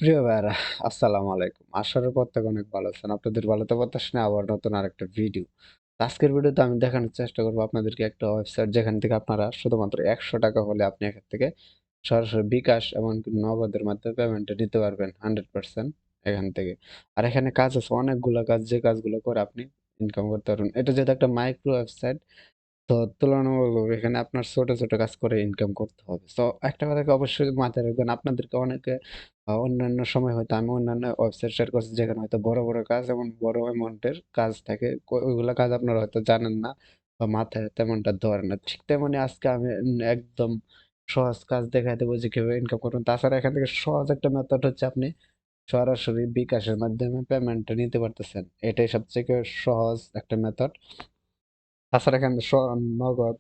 প্রিয় ভাইরা, আসসালামু আলাইকুম। আশার পর থেকে অনেক ভালো আছেন। আপনাদের ভালো তো প্রত্যাশা নিয়ে আবার নতুন আরেকটা ভিডিও। আজকের ভিডিওতে আমি দেখানোর চেষ্টা করবো আপনাদেরকে একটা ওয়েবসাইট যেখান থেকে আপনারা শুধুমাত্র ৳১০০ হলে আপনি এখান থেকে সরাসরি বিকাশ এমনকি নগদের মাধ্যমে পেমেন্টটা নিতে পারবেন 100% এখান থেকে। আর এখানে কাজ আছে অনেকগুলা কাজ, যে কাজগুলো করে আপনি ইনকাম করতে পারবেন। এটা যেহেতু একটা মাইক্রো ওয়েবসাইট, তো তুলনামূলক এখানে আপনার ছোট, ছোট কাজ করে ইনকাম করতে হবে। সো একটা কথা কি অবশ্যই মাথায় রাখবেন, আপনাদেরকে অনেকে অন্যান্য সময় হয়তো আমি অন্যান্য ওয়েবসাইট শেয়ার করছি যেখানে হয়তো বড়, বড় কাজ এবং বড় অ্যামাউন্টের কাজ থাকে। ওইগুলা কাজ আপনারা হয়তো জানেন না বা মাথায় তেমনটা ধরে না। ঠিক তেমনি আজকে আমি একদম সহজ কাজ দেখায় দেবো যে কিভাবে ইনকাম করবেন। তাছাড়া এখান থেকে সহজ একটা মেথড হচ্ছে আপনি সরাসরি বিকাশের মাধ্যমে পেমেন্টটা নিতে পারতেছেন। এটাই সবথেকে সহজ একটা মেথড। তাছাড়া এখানে নগদ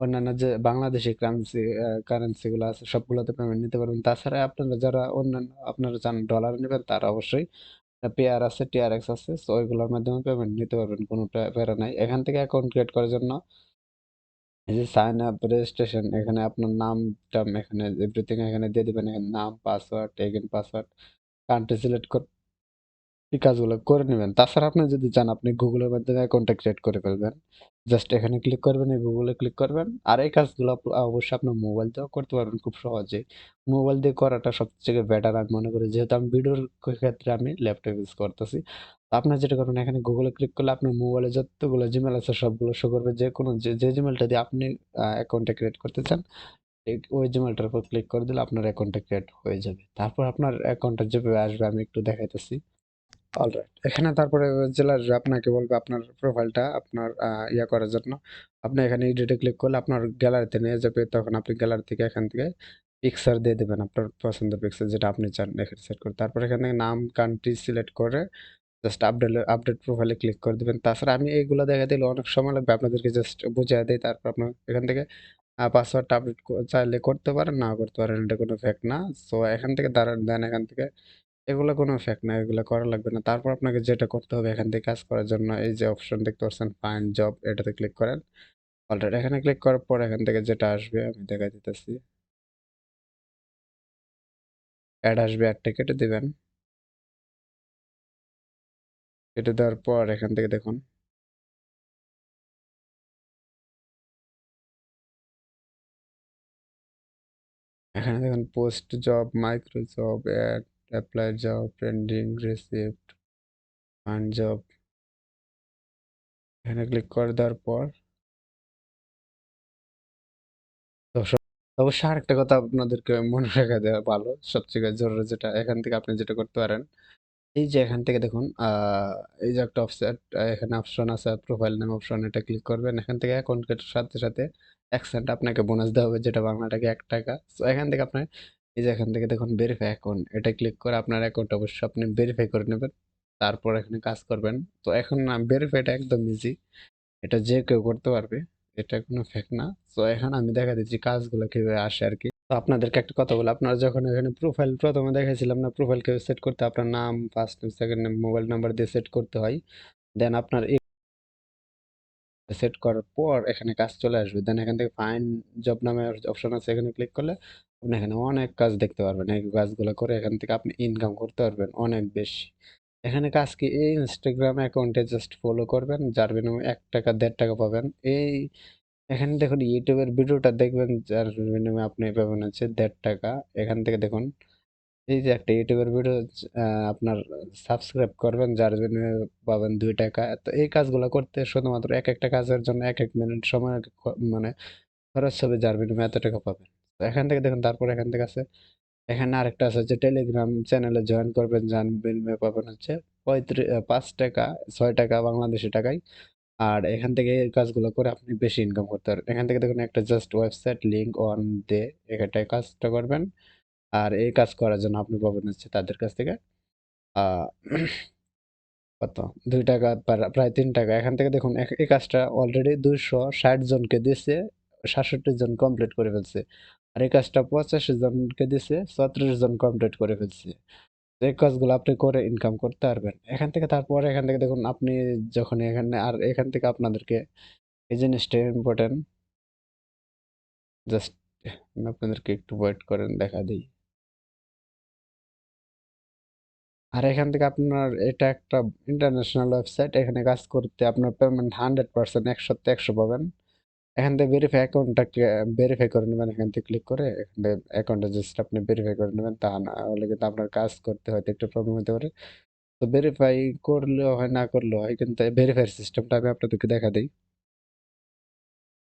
অন্যান্য যে বাংলাদেশি কারেন্সি গুলো আছে সবগুলোতে পেমেন্ট নিতে পারবেন। তাছাড়া আপনারা যারা অন্যান্য আপনারা চান ডলার নেবেন তারা অবশ্যই পেয়ার আছে, টিআরএক্স আছে। সো ওইগুলোর মাধ্যমে পেমেন্ট নিতে পারবেন। কোনো প্যারা নাই। এখান থেকে অ্যাকাউন্ট ক্রিয়েট করার জন্য এই যে সাইন আপ, রেজিস্ট্রেশন, এখানে আপনার নাম-টাম এখানে এভরিথিং এখানে দিয়ে দিবেন। এখানে নাম, password, again password, country select এই কাজগুলো করে নেবেন। তাছাড়া আপনি যদি চান আপনি গুগলের মাধ্যমে অ্যাকাউন্টটা ক্রিয়েট করে ফেলবেন। জাস্ট এখানে ক্লিক করবেন, এই গুগলে ক্লিক করবেন। আর এই কাজগুলো অবশ্যই আপনার মোবাইল দিয়েও করতে পারবেন খুব সহজেই। মোবাইল দিয়ে করাটা সবথেকে বেটার আমি মনে করি। যেহেতু আমি ভিডিওর ক্ষেত্রে আমি ল্যাপটপ ইউজ করতেছি। তো আপনার যেটা করবেন এখানে গুগলে ক্লিক করলে আপনার মোবাইলে যতগুলো জিমেইল আছে সবগুলো শো করবে। যেকোনো যে জিমেইলটা দিয়ে আপনি অ্যাকাউন্টটা ক্রিয়েট করতে চান, ওই জিমেইলটার উপর ক্লিক করে দিলে আপনার অ্যাকাউন্টটা ক্রিয়েট হয়ে যাবে। তারপর আপনার অ্যাকাউন্টটা যেভাবে আসবে আমি একটু দেখাইতেছি। অলরাইট। এখানে তারপরে জেলার আপনাকে বলবে আপনার প্রোফাইলটা আপনার ইয়া করার জন্য। আপনি এখানে এডিটে ক্লিক করলে আপনার গ্যালারিতে নিয়ে যাবে। তখন আপনি গ্যালারি থেকে এখান থেকে পিকচার দিয়ে দিবেন। আপনার পছন্দের পিকচার যেটা আপনি চান এখানে সেট করতে। তারপর এখান থেকে নাম, কান্ট্রি সিলেক্ট করে জাস্ট আপডেট প্রোফাইলে ক্লিক করে দিবেন। তাছাড়া আমি এইগুলা দেখাই দিলে অনেক সময় লাগবে। আপনাদেরকে জাস্ট বুঝায় দেই। তারপর আপনার এখান থেকে পাসওয়ার্ডটা আপডেট চাইলে করতে পারেন, নাও করতে পারেন। এটা কোনো ফেক না। সো এখান থেকে দাঁড়ান দেন এখান থেকে এগুলা কোনো ফেক না, এগুলা করা লাগবে না। তারপর আপনাকে যেটা করতে হবে এখান থেকে কাজ করার জন্য এই যে অপশন দেখতে পাচ্ছেন ফাইন্ড জব, এটাতে ক্লিক করেন। অলরেডি এখানে ক্লিক করার পর এখান থেকে যেটা আসবে আমি দেখা দিতেছি, অ্যাড আসবে, অ্যাডটা কেটে দিবেন। কেটে দেওয়ার পর এখান থেকে দেখুন এখানে দেখুন post job, micro job, ad, apply job, pending, received, find job. এখানে ক্লিক করে দেওয়ার পর অবশ্যই আরেকটা কথা আপনাদেরকে মনে রাখা দেওয়া ভালো, সবথেকে জরুরি যেটা এখান থেকে আপনি যেটা করতে পারেন, এই যে এখান থেকে দেখুন এই যে একটা অফসেট, এখানে অপশন আছে প্রোফাইল নেম অপশন, এটা ক্লিক করবেন। এখান থেকে অ্যাকাউন্টের সাথে সাথে 1 সেন্ট আপনাকে বোনাস দেওয়া হবে, যেটা বাংলা টাকা 1 টাকা। সো এখান থেকে আপনি এই যে এখান থেকে দেখুন ভেরিফাই অ্যাকাউন্ট, এটা ক্লিক করে আপনার অ্যাকাউন্ট অবশ্যই আপনি ভেরিফাই করে নেবেন। তারপর এখানে কাজ করবেন। তো এখন ভেরিফাইটা একদম ইজি, এটা যে কেউ করতে পারবে, এটা কোনো ফেক না। তো এখন আমি দেখা দিচ্ছি কাজগুলো কিভাবে আসে আর কি। তো আপনাদেরকে একটা কথা বলি, আপনারা যখন এখানে প্রোফাইল প্রথমে দেখাইছিলাম না, প্রোফাইলকে সেট করতে আপনার নাম, first name, second name, mobile number দিয়ে সেট করতে হয়। দেন আপনার সেট করার পর এখানে কাজ চলে আসবে। দেন এখান থেকে ফাইন জব নামে অপশন আছে, এখানে ক্লিক করলে আপনি এখানে অনেক কাজ দেখতে পারবেন। এই কাজগুলো করে এখান থেকে আপনি ইনকাম করতে পারবেন অনেক বেশি। এখানে কাজ কি, এই ইনস্টাগ্রাম অ্যাকাউন্টে জাস্ট ফলো করবেন, যার বিনিময়ে 1 টাকা 1.5 টাকা পাবেন। এই এখানে দেখুন ইউটিউবের ভিডিওটা দেখবেন, যার বিনিময়ে আপনি পাবেন হচ্ছে 1.5 টাকা। এখান থেকে দেখুন এই যে একটা ইউটিউবের ভিডিও আপনার সাবস্ক্রাইব করবেন, যার জন্য পাবেন 2 টাকা। তো এই কাজগুলো করতে শুধুমাত্র এক একটা কাজের জন্য 1 1 মিনিট সময় মানে খরচ হবে, যার বিনিময়ে এত টাকা পাবেন। তো এখান থেকে দেখুন তারপর এখান থেকে আছে, এখানে আরেকটা আছে যে টেলিগ্রাম চ্যানেলে জয়েন করবেন, যার বিনিময়ে পাবেন হচ্ছে 5 টাকা 6 টাকা বাংলাদেশি টাকায়। আর এখান থেকে এই কাজগুলো করে আপনি বেশি ইনকাম করতে পারবেন। এখান থেকে দেখুন একটা জাস্ট ওয়েবসাইট লিঙ্ক অন দে, এখানটায় কাজটা করবেন। আর এই কাজ করার জন্য আপনি পাবেন হচ্ছে তাদের কাছ থেকে আহ কত 2 টাকা, প্রায় 3 টাকা। এখান থেকে দেখুন এই কাজটা অলরেডি 260 জনকে দিছে, 67 জন কমপ্লিট করে ফেলছে। আর এই কাজটা 85 জনকে দিছে, 34 জন কমপ্লিট করে ফেলছে। এই কাজগুলো আপনি করে ইনকাম করতে পারবেন এখান থেকে। তারপরে এখান থেকে দেখুন আপনি যখন এখানে, আর এখান থেকে আপনাদেরকে এই জিনিসটা ইম্পর্টেন্ট, জাস্ট আপনাদেরকে একটু ওয়েট করেন দেখা দিই। আর এখান থেকে আপনার এটা একটা ইন্টারন্যাশনাল ওয়েবসাইট, এখানে কাজ করতে আপনার পেমেন্ট 100%, 100-তে 100 পাবেন। এখান থেকে ভেরিফাই অ্যাকাউন্টটা ভেরিফাই করে নেবেন, এখান থেকে ক্লিক করে এখান থেকে অ্যাকাউন্টটা জাস্ট আপনি ভেরিফাই করে নেবেন, তা না হলে কিন্তু আপনার কাজ করতে হয়তো একটু প্রবলেম হতে পারে। তো ভেরিফাই করলেও হয় না করলেও হয়, কিন্তু ভেরিফাই সিস্টেমটা আমি আপনাদেরকে দেখা দিই।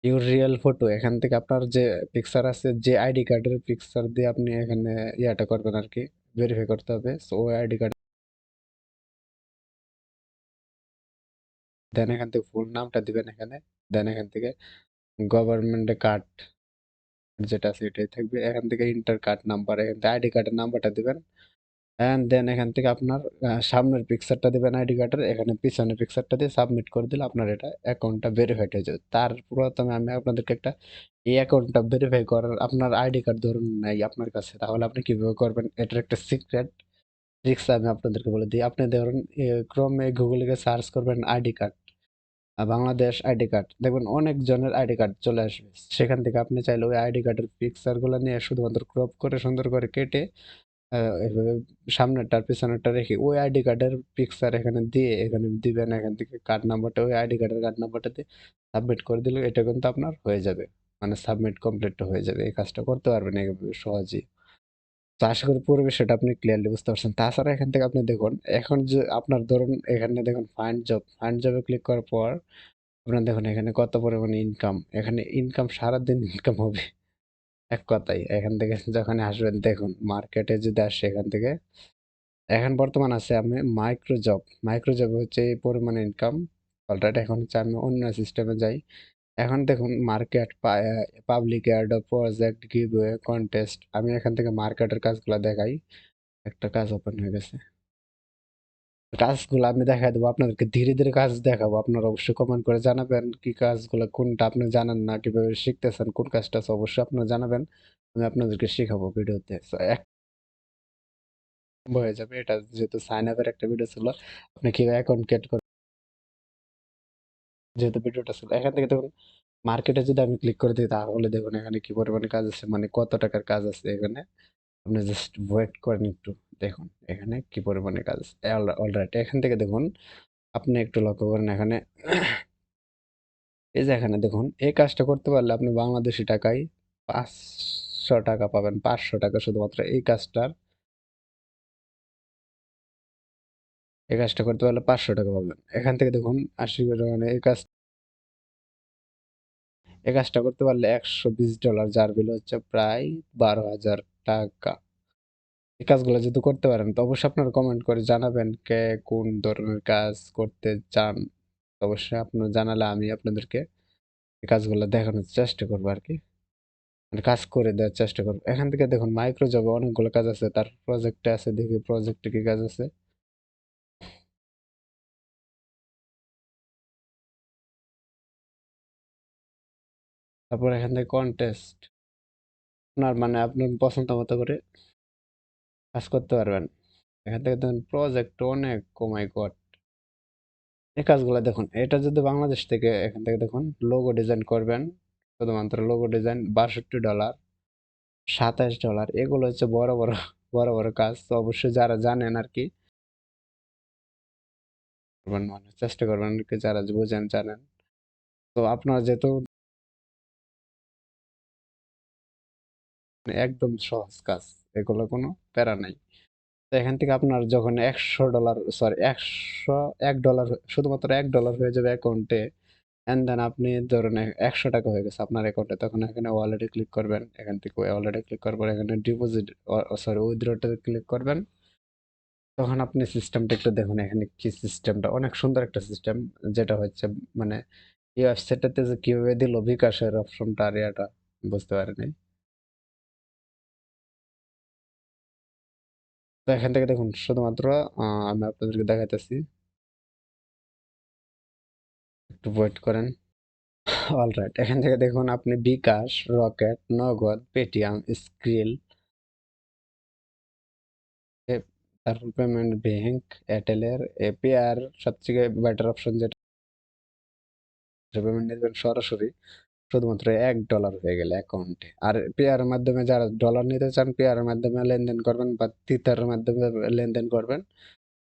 ইউর রিয়েল ফটো, এখান থেকে আপনার যে পিকচার আছে, যে আইডি কার্ডের পিকচার দিয়ে আপনি এখানে ইয়াটা করবেন আর কি, ভেরিফাই করতে হবে। সো ওই আইডি কার্ড দেন এখান থেকে ফুল নামটা দিবেন এখানে, দেন এখান থেকে গভর্নমেন্ট কার্ড যেটা আছে এটাই থাকবে, এখান থেকে ইন্টার কার্ড নাম্বার, এখান থেকে আইডি কার্ডের নাম্বারটা দিবেন। অ্যান্ড দেন এখান থেকে আপনার সামনের পিকচারটা দিবেন আইডি কার্ডের, এখানে পিছনের পিকচারটা দিয়ে সাবমিট করে দিলে আপনার এটা অ্যাকাউন্টটা ভেরিফাইড হয়ে যাবে। তার প্রথমে আমি আপনাদেরকে একটা, এই অ্যাকাউন্টটা ভেরিফাই করার, আপনার আইডি কার্ড ধরুন নাই আপনার কাছে, তাহলে আপনি কিভাবে করবেন, এটার একটা সিক্রেট ট্রিক্স আমি আপনাদেরকে বলে দিই। আপনি ধরুন ক্রমে গুগলে গিয়ে সার্চ করবেন ID card, Bangladesh ID card, দেখবেন অনেক জনের আইডি কার্ড চলে আসবে। সেখান থেকে আপনি চাইলে ওই আইডি কার্ডের পিকচারগুলো নিয়ে শুধুমাত্র ক্রপ করে সুন্দর করে কেটে এভাবে সামনেরটা আর পিছনেরটা রেখে ওই আইডি কার্ডের পিকচার এখানে দিয়ে এখানে দিবেন, এখান থেকে কার্ড নাম্বারটা ওই আইডি কার্ডের কার্ড নাম্বারটা দিয়ে সাবমিট করে দিলে এটা কিন্তু আপনার হয়ে যাবে, মানে সাবমিট কমপ্লিট হয়ে যাবে। এই কাজটা করতে পারবেন এইভাবে সহজেই। তো আশা করি পুরো বিষয়টা আপনি ক্লিয়ারলি বুঝতে পারছেন। তাছাড়া এখান থেকে আপনি দেখুন, এখন যে আপনার ধরুন এখানে দেখুন ফাইন্ড জব, ফাইন্ড জবে ক্লিক করার পর আপনার দেখুন এখানে কত পরিমাণে ইনকাম, এখানে ইনকাম সারাদিন ইনকাম হবে। এক কথায় এখান থেকে যখন আসবেন দেখুন মার্কেটে যদি আসে, এখান থেকে এখন বর্তমান আছে আমি মাইক্রো জব, মাইক্রো জব হচ্ছে এই পরিমাণে ইনকাম। অলরাইট, এখন হচ্ছে আমি অন্য সিস্টেমে যাই। এখন দেখুন market, public airdrop, project, giveaway, contest, আমি এখান থেকে মার্কেটের কাজগুলো দেখাই। একটা কাজ ওপেন হয়ে গেছে, কাজগুলো আমি দেখাই দেবো আপনাদেরকে, ধীরে ধীরে কাজ দেখাবো। আপনারা অবশ্যই কমেন্ট করে জানাবেন কি কাজগুলো, কোনটা আপনি জানেন না, কিভাবে শিখতেছেন, কোন কাজটা আছে অবশ্যই আপনারা জানাবেন, আমি আপনাদেরকে শেখাবো ভিডিওতে। So, এক হয়ে যাবে, এটা যেহেতু সাইন আপের একটা ভিডিও ছিল, আপনি কিভাবে অ্যাকাউন্ট ক্রিয়েট করবেন যেহেতু ভিডিওটা ছিল। এখান থেকে দেখুন মার্কেটে যদি আমি ক্লিক করে দিই, তাহলে দেখুন এখানে কি পরিমাণে কাজ আছে, মানে কত টাকার কাজ আছে এখানে। আপনি জাস্ট ওয়েট করেন একটু, দেখুন এখানে কি পরিমাণে কাজ আছে। অলরাইট, এখান থেকে দেখুন আপনি একটু লক্ষ্য করেন এখানে, এই যে এখানে দেখুন এই কাজটা করতে পারলে আপনি বাংলাদেশি টাকায় 500 টাকা পাবেন, 500 টাকা শুধুমাত্র এই কাজটার, এই কাজটা করতে পারলে 500 টাকা পাবেন। এখান থেকে দেখুন 80 মানে এই কাজটা করতে পারলে $120, যার বিল হচ্ছে প্রায় 12,000 টাকা। এই কাজগুলো যদি করতে পারেন তো অবশ্যই আপনারা কমেন্ট করে জানাবেন কে কোন ধরনের কাজ করতে চান। অবশ্যই আপনারা জানালে আমি আপনাদেরকে এই কাজগুলো দেখানোর চেষ্টা করবো আর কি, মানে কাজ করে দেওয়ার চেষ্টা করবো। এখান থেকে দেখুন মাইক্রো জবে অনেকগুলো কাজ আছে, তার প্রজেক্টে আছে, দেখি প্রজেক্টে কি কাজ আছে। তারপর এখান থেকে কন্টেস্ট, আপনার মানে আপনার পছন্দ মতো করে কাজ করতে পারবেন। এখান থেকে দেখুন প্রজেক্ট অনেক, ও মাই গড, এই কাজগুলো দেখুন, এটা যদি বাংলাদেশ থেকে, এখান থেকে দেখুন লোগো ডিজাইন করবেন, শুধুমাত্র লোগো ডিজাইন $62, $27, এগুলো হচ্ছে বড় বড় বড় বড় কাজ। তো অবশ্যই যারা জানেন আর কি করবেন, মানে চেষ্টা করবেন আর কি, যারা বুঝেন জানেন। তো আপনার যেহেতু একদম সহজ কাজ, এগুলো কোনো প্যারা নাই। তো এখান থেকে আপনার যখন $100, সরি 100, শুধুমাত্র $1 হয়ে যাবে অ্যাকাউন্টে, এন্ড দেন আপনি ধরুন 100 টাকা হয়ে গেছে আপনার অ্যাকাউন্টে, তখন এখানে ওয়ালেটে ক্লিক করবেন, এখান থেকে ওয়ালেটে ক্লিক করার পর এখানে ডিপোজিট, সরি উইথড্রতে ক্লিক করবেন। তখন আপনি সিস্টেমটা একটু দেখুন, এখানে কি সিস্টেমটা অনেক সুন্দর একটা সিস্টেম, যেটা হচ্ছে মানে এই ওয়েবসাইটটাতে যে কিভাবে দিল বিকাশের অপশনটা আর এটা বুঝতে পারিনি। তো এখান থেকে দেখুন শুধুমাত্র আমি আপনাদেরকে দেখাইতেছি, একটু ওয়েট করেন। অলরাইট, এখান থেকে দেখুন আপনি বিকাশ, রকেট, নগদ, পেটিএম, স্ক্রিল, তারপর পেমেন্ট ব্যাংক, এয়ারটেলের এপিআর সবথেকে বেটার অপশন, যেটা পেমেন্ট নেবেন সরাসরি, শুধুমাত্র $1 হয়ে গেলে অ্যাকাউন্টে। আর পেয়ারের মাধ্যমে যারা ডলার নিতে চান, পেয়ারের মাধ্যমে লেনদেন করবেন বা তিথারের মাধ্যমে লেনদেন করবেন।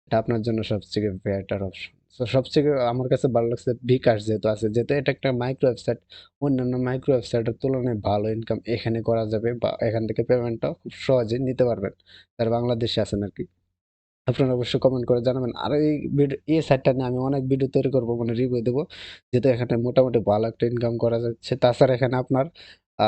এটা আপনার জন্য সবথেকে বেটার অপশন। সো সবথেকে আমার কাছে ভালো লাগছে বিকাশ যেহেতু আছে। যেহেতু এটা একটা মাইক্রো ওয়েবসাইট, অন্যান্য মাইক্রো ওয়েবসাইটের তুলনায় ভালো ইনকাম এখানে করা যাবে বা এখান থেকে পেমেন্টটাও খুব সহজেই নিতে পারবেন। যারা বাংলাদেশে আছেন আরকি। আপনারা অবশ্যই কমেন্ট করে জানাবেন। আর এই সাইটটা নিয়ে আমি অনেক ভিডিও তৈরি করব, মানে রিভিউ দেব। যেহেতু এখানে মোটামুটি ভালো একটা ইনকাম করা যাচ্ছে। তাছাড়া এখানে আপনার আ